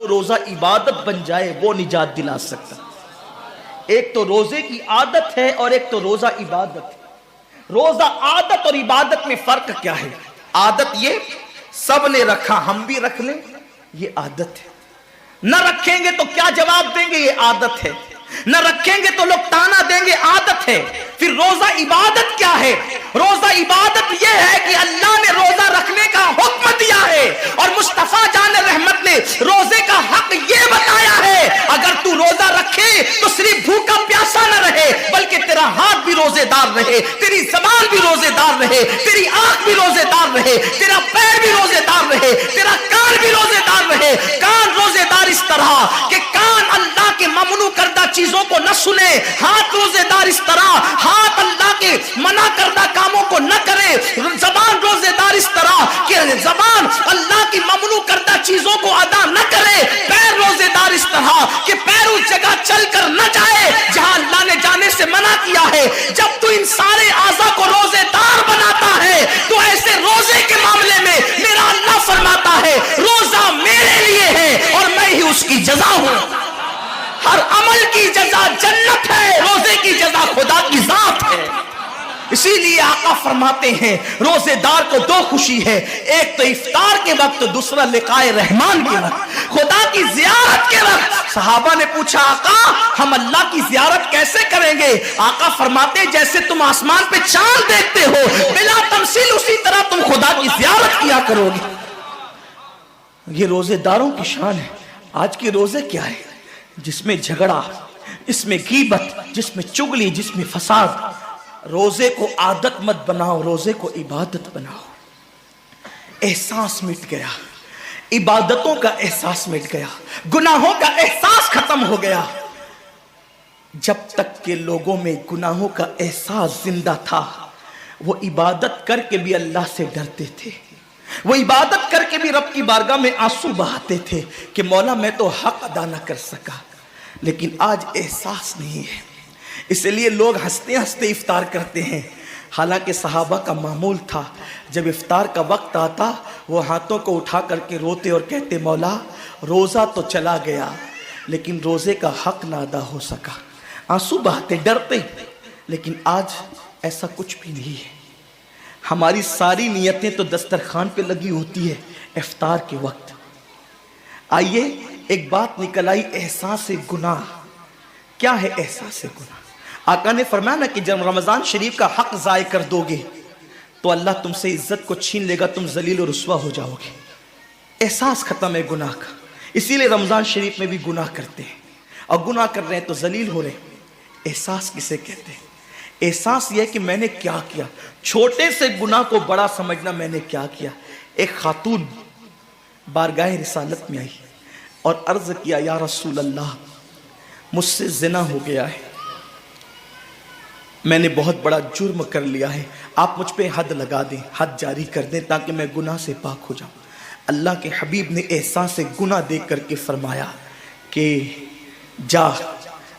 روزہ عبادت بن جائے وہ نجات دلا سکتا۔ ایک تو روزے کی عادت ہے اور ایک تو روزہ عبادت ہے۔ روزہ عادت اور عبادت میں فرق کیا ہے؟ عادت یہ سب نے رکھا ہم بھی رکھ لیں، یہ عادت ہے۔ نہ رکھیں گے تو کیا جواب دیں گے، یہ عادت ہے۔ نہ رکھیں گے تو لوگ تانا دیں گے، عادت ہے۔ پھر روزہ عبادت کیا ہے؟ روزہ عبادت یہ ہے کہ اللہ نے روزہ رکھنے کا حکم دیا ہے اور مصطفیٰ جان رحمت نے روزے کا حق یہ بتایا ہے، اگر تو روزہ رکھے تو صرف بھوکا پیاسا نہ رہے بلکہ تیرا ہاتھ بھی روزے دار رہے، تیری زبان بھی روزے دار رہے، تیری آنکھ بھی روزے دار رہے، تیرا پیر بھی روزے دار رہے، تیرا کان بھی روزے دار رہے۔ کان روزے دار اس طرح کہ کان اللہ کے ممنوع کردہ چیزوں کو نہ سنے، ہاتھ روزے دار اس طرح ہاتھ اللہ کے منع کردہ کاموں کو نہ کرے، زبان روزے دار اس طرح کہ زبان اللہ کی ممنوع کردہ چیزوں کو ادا نہ کرے، پیر روزے دار اس طرح کہ پیر اس جگہ چل کر نہ جائے جہاں اللہ نے جانے سے منع کیا ہے۔ جب تو ان سارے اعضاء کو روزے دار بناتا ہے تو ایسے روزے کے معاملے میں میرا اللہ فرماتا ہے روزہ میرے لیے ہے اور میں ہی اس کی جزا ہوں۔ ہر عمل کی جزا جنت ہے، روزے کی جزا خدا کی ذات ہے۔ اسی لیے آقا فرماتے ہیں روزے دار کو دو خوشی ہے، ایک تو افطار کے وقت، دوسرا لقائے رحمان کے وقت، خدا کی زیارت کے وقت۔ صحابہ نے پوچھا آقا ہم اللہ کی زیارت کیسے کریں گے؟ آقا فرماتے جیسے تم آسمان پہ چاند دیکھتے ہو بلا تمثیل اسی طرح تم خدا کی زیارت کیا کرو گے۔ یہ روزے داروں کی شان ہے۔ آج کے روزے کیا ہے؟ جس میں جھگڑا، جس میں غیبت، جس میں چگلی، جس میں فساد۔ روزے کو عادت مت بناؤ، روزے کو عبادت بناؤ۔ احساس مٹ گیا، عبادتوں کا احساس مٹ گیا، گناہوں کا احساس ختم ہو گیا۔ جب تک کہ لوگوں میں گناہوں کا احساس زندہ تھا وہ عبادت کر کے بھی اللہ سے ڈرتے تھے، وہ عبادت کر کے بھی رب کی بارگاہ میں آنسو بہاتے تھے کہ مولا میں تو حق ادا نہ کر سکا۔ لیکن آج احساس نہیں ہے، اس لیے لوگ ہنستے ہنستے افطار کرتے ہیں۔ حالانکہ صحابہ کا معمول تھا جب افطار کا وقت آتا وہ ہاتھوں کو اٹھا کر کے روتے اور کہتے مولا روزہ تو چلا گیا لیکن روزے کا حق نہ ادا ہو سکا، آنسو بہاتے ڈرتے۔ لیکن آج ایسا کچھ بھی نہیں ہے۔ ہماری ساری نیتیں تو دسترخوان پہ لگی ہوتی ہے افطار کے وقت۔ آئیے ایک بات نکل آئی، احساس گناہ۔ کیا ہے احساس گناہ؟ آقا نے فرمایا نا کہ جب رمضان شریف کا حق ضائع کر دو گے تو اللہ تم سے عزت کو چھین لے گا، تم ذلیل و رسوا ہو جاؤ گے۔ احساس ختم ہے گناہ کا، اسی لیے رمضان شریف میں بھی گناہ کرتے ہیں، اور گناہ کر رہے ہیں تو ذلیل ہو رہے ہیں۔ احساس کسے کہتے ہیں؟ احساس یہ ہے کہ میں نے کیا کیا، چھوٹے سے گناہ کو بڑا سمجھنا میں نے کیا کیا۔ ایک خاتون بارگاہ رسالت میں آئی اور عرض کیا یا رسول اللہ مجھ سے زنا ہو گیا ہے، میں نے بہت بڑا جرم کر لیا ہے، آپ مجھ پہ حد لگا دیں، حد جاری کر دیں تاکہ میں گناہ سے پاک ہو جاؤں۔ اللہ کے حبیب نے احساس گناہ دیکھ کر کے فرمایا کہ جا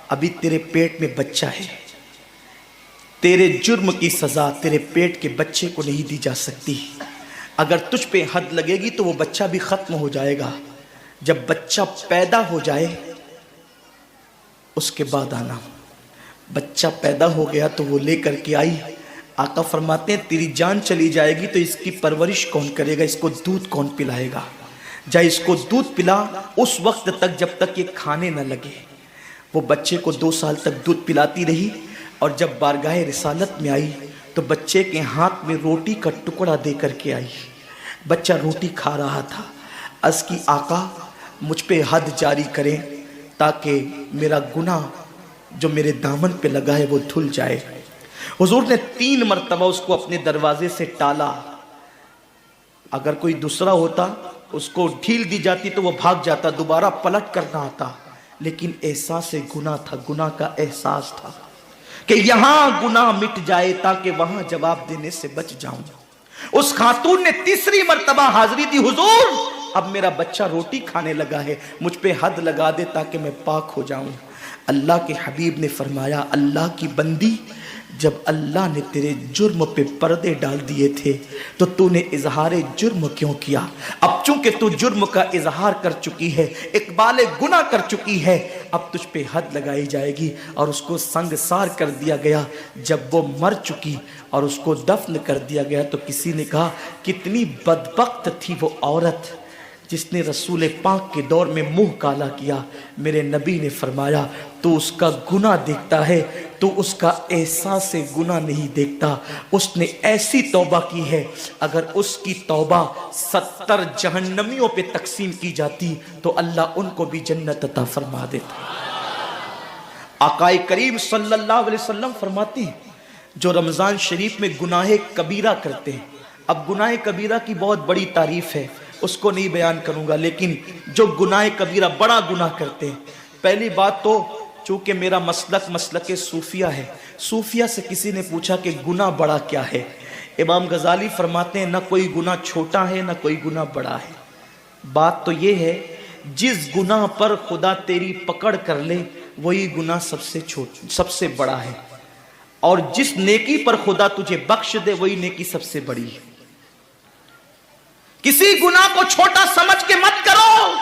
ابھی تیرے پیٹ میں بچہ ہے، تیرے جرم کی سزا تیرے پیٹ کے بچے کو نہیں دی جا سکتی، اگر تجھ پہ حد لگے گی تو وہ بچہ بھی ختم ہو جائے گا، جب بچہ پیدا ہو جائے اس کے بعد آنا۔ بچہ پیدا ہو گیا تو وہ لے کر کے آئی۔ آقا فرماتے ہیں تیری جان چلی جائے گی تو اس کی پرورش کون کرے گا، اس کو دودھ کون پلائے گا؟ جا اس کو دودھ پلا اس وقت تک جب تک یہ کھانے نہ لگے۔ وہ بچے کو 2 سال تک دودھ پلاتی رہی، اور جب بارگاہ رسالت میں آئی تو بچے کے ہاتھ میں روٹی کا ٹکڑا دے کر کے آئی۔ بچہ روٹی کھا رہا تھا، عرض کی آقا مجھ پہ حد جاری کریں تاکہ میرا گناہ جو میرے دامن پہ لگا ہے وہ دھل جائے۔ حضور نے 3 مرتبہ اس کو اپنے دروازے سے ٹالا، اگر کوئی دوسرا ہوتا اس کو ڈھیل دی جاتی تو وہ بھاگ جاتا، دوبارہ پلٹ کرنا آتا، لیکن احساس گناہ تھا، گناہ کا احساس تھا کہ یہاں گناہ مٹ جائے تاکہ وہاں جواب دینے سے بچ جاؤں۔ اس خاتون نے 3 مرتبہ حاضری دی، حضور اب میرا بچہ روٹی کھانے لگا ہے، مجھ پہ حد لگا دے تاکہ میں پاک ہو جاؤں۔ اللہ کے حبیب نے فرمایا اللہ کی بندی جب اللہ نے تیرے جرم پہ پردے ڈال دیے تھے تو تو نے اظہار جرم کیوں کیا؟ اب چونکہ تو جرم کا اظہار کر چکی ہے، اقبال گناہ کر چکی ہے، اب تجھ پہ حد لگائی جائے گی اور اس کو سنگسار کر دیا گیا۔ جب وہ مر چکی اور اس کو دفن کر دیا گیا تو کسی نے کہا کتنی بدبخت تھی وہ عورت جس نے رسول پاک کے دور میں منہ کالا کیا۔ میرے نبی نے فرمایا تو اس کا گناہ دیکھتا ہے، تو اس کا احساس گناہ نہیں دیکھتا۔ اس نے ایسی توبہ کی ہے، اگر اس کی توبہ 70 جہنمیوں پہ تقسیم کی جاتی تو اللہ ان کو بھی جنت عطا فرما دیتا۔ آقا کریم صلی اللہ علیہ وسلم فرماتے ہیں جو رمضان شریف میں گناہ کبیرہ کرتے ہیں، اب گناہ کبیرہ کی بہت بڑی تعریف ہے، اس کو نہیں بیان کروں گا، لیکن جو گناہ کبیرہ بڑا گناہ کرتے ہیں، پہلی بات تو چونکہ میرا مسلک صوفیہ ہے، صوفیہ سے کسی نے پوچھا کہ گناہ بڑا کیا ہے؟ امام غزالی فرماتے ہیں نہ کوئی گناہ چھوٹا ہے نہ کوئی گناہ بڑا ہے، بات تو یہ ہے جس گناہ پر خدا تیری پکڑ کر لے وہی گناہ سب سے بڑا ہے، اور جس نیکی پر خدا تجھے بخش دے وہی نیکی سب سے بڑی ہے۔ کسی گناہ کو چھوٹا سمجھ کے مت کرو،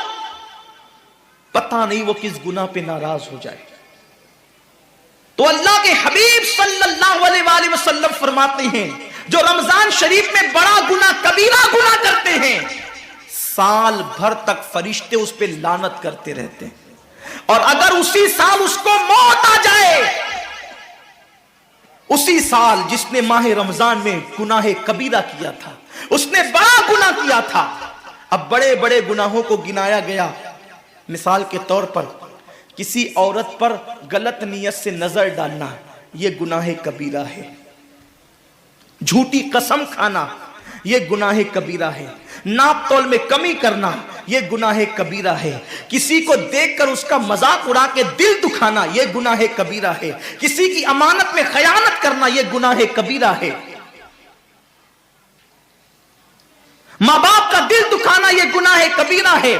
پتہ نہیں وہ کس گناہ پہ ناراض ہو جائے۔ تو اللہ کے حبیب صلی اللہ علیہ وآلہ وسلم فرماتے ہیں جو رمضان شریف میں بڑا گناہ کبیرہ گناہ کرتے ہیں، سال بھر تک فرشتے اس پہ لعنت کرتے رہتے ہیں، اور اگر اسی سال اس کو موت آ جائے، اسی سال جس نے ماہ رمضان میں گناہ کبیرہ کیا تھا، اس نے بڑا گناہ کیا تھا، اب بڑے بڑے گناہوں کو گنایا گیا۔ مثال کے طور پر کسی عورت پر غلط نیت سے نظر ڈالنا یہ گناہ کبیرہ ہے، جھوٹی قسم کھانا یہ گناہ کبیرہ ہے، ناپ تول میں کمی کرنا یہ گناہ کبیرہ ہے، کسی کو دیکھ کر اس کا مذاق اڑا کے دل دکھانا یہ گناہ کبیرہ ہے، کسی کی امانت میں خیانت کرنا یہ گناہ کبیرہ ہے، ماں باپ کا دل دکھانا یہ گناہ کبیرہ ہے،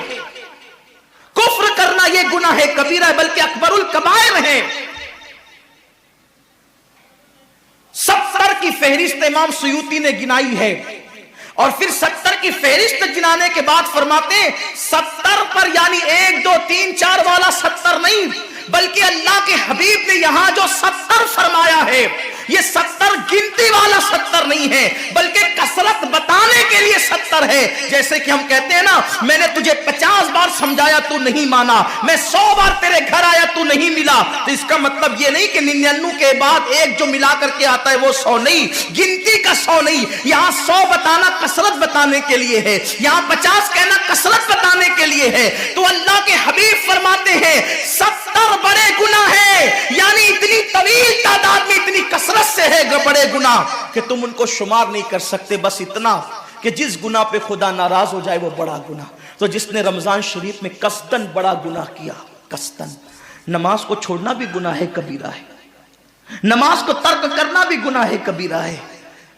کفر کرنا یہ گناہ کبیرہ ہے، بلکہ اکبر الکبائر ہے۔ 70 کی فہرست امام سیوطی نے گنائی ہے، اور پھر 70 کی فہرست گنانے کے بعد فرماتے ہیں 70 پر یعنی 1 2 3 4 والا 70 نہیں، بلکہ اللہ کے حبیب نے یہاں جو 70 فرمایا ہے یہ 70 گنتی والا 70 نہیں ہے، بلکہ کثرت بتانے کے لیے 70 ہے۔ جیسے کہ ہم کہتے ہیں نا میں نے تجھے 50 بار سمجھایا تو نہیں مانا، میں 100 بار تیرے گھر آیا تو نہیں ملا، تو اس کا مطلب یہ نہیں کہ 99 کے بعد ایک جو ملا کر کے آتا ہے وہ 100 نہیں، گنتی کا 100 نہیں، یہاں 100 بتانا کثرت بتانے کے لیے ہے، یہاں 50 کہنا کثرت بتانے کے لیے ہے۔ تو اللہ کے حبیب فرماتے ہیں 70 بڑے گناہ ہیں، یعنی اتنی طویل تعداد میں اتنی کثرت سے ہے بڑے گناہ کہ تم ان کو شمار نہیں کر سکتے، بس اتنا کہ جس گناہ پہ خدا ناراض ہو جائے وہ بڑا گناہ۔ تو جس نے رمضان شریف میں قصدن بڑا گناہ کیا، قصدن، نماز کو چھوڑنا بھی گناہ کبیرہ ہے، نماز کو ترک کرنا بھی گناہ کبیرہ ہے۔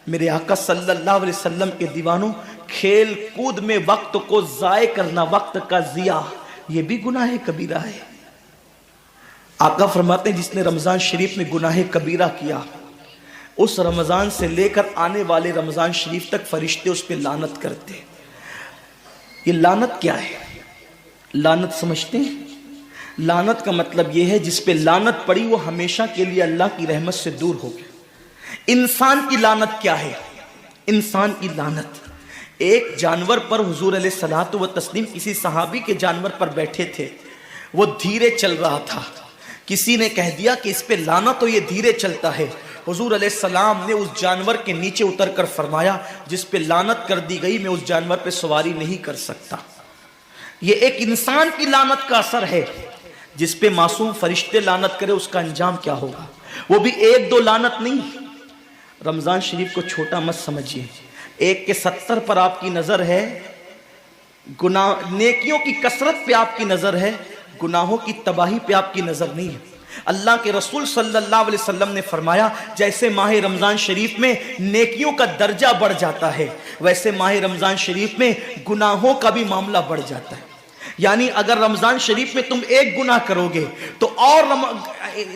میرے آقا صلی اللہ علیہ وسلم کے دیوانوں، کھیل کود میں وقت کو ضائع کرنا، وقت کا ضیاع، یہ بھی گناہ کبیرہ ہے۔ آقا فرماتے ہیں جس نے رمضان شریف میں گناہ کبیرہ کیا، اس رمضان سے لے کر آنے والے رمضان شریف تک فرشتے اس پہ لعنت کرتے۔ یہ لعنت کیا ہے؟ لعنت سمجھتے ہیں؟ لعنت کا مطلب یہ ہے جس پہ لعنت پڑی وہ ہمیشہ کے لیے اللہ کی رحمت سے دور ہو گیا۔ انسان کی لعنت کیا ہے؟ انسان کی لعنت، ایک جانور پر حضور علیہ الصلوۃ والتسلیم کسی صحابی کے جانور پر بیٹھے تھے، وہ دھیرے چل رہا تھا، کسی نے کہہ دیا کہ اس پہ لعنت تو یہ دھیرے چلتا ہے۔ حضور علیہ السلام نے اس جانور کے نیچے اتر کر فرمایا جس پہ لعنت کر دی گئی میں اس جانور پہ سواری نہیں کر سکتا۔ یہ ایک انسان کی لعنت کا اثر ہے، جس پہ معصوم فرشتے لعنت کرے اس کا انجام کیا ہوگا، وہ بھی 1 2 لعنت نہیں۔ رمضان شریف کو چھوٹا مت سمجھیے، 1 کے 70 پر آپ کی نظر ہے، گناہ نیکیوں کی کثرت پہ آپ کی نظر ہے، گناہوں کی تباہی پہ آپ کی نظر نہیں ہے۔ اللہ کے رسول صلی اللہ علیہ وسلم نے فرمایا جیسے ماہ رمضان شریف میں نیکیوں کا درجہ بڑھ جاتا ہے، ویسے ماہ رمضان شریف میں گناہوں کا بھی معاملہ بڑھ جاتا ہے۔ یعنی اگر رمضان شریف میں تم 1 گناہ کرو گے تو اور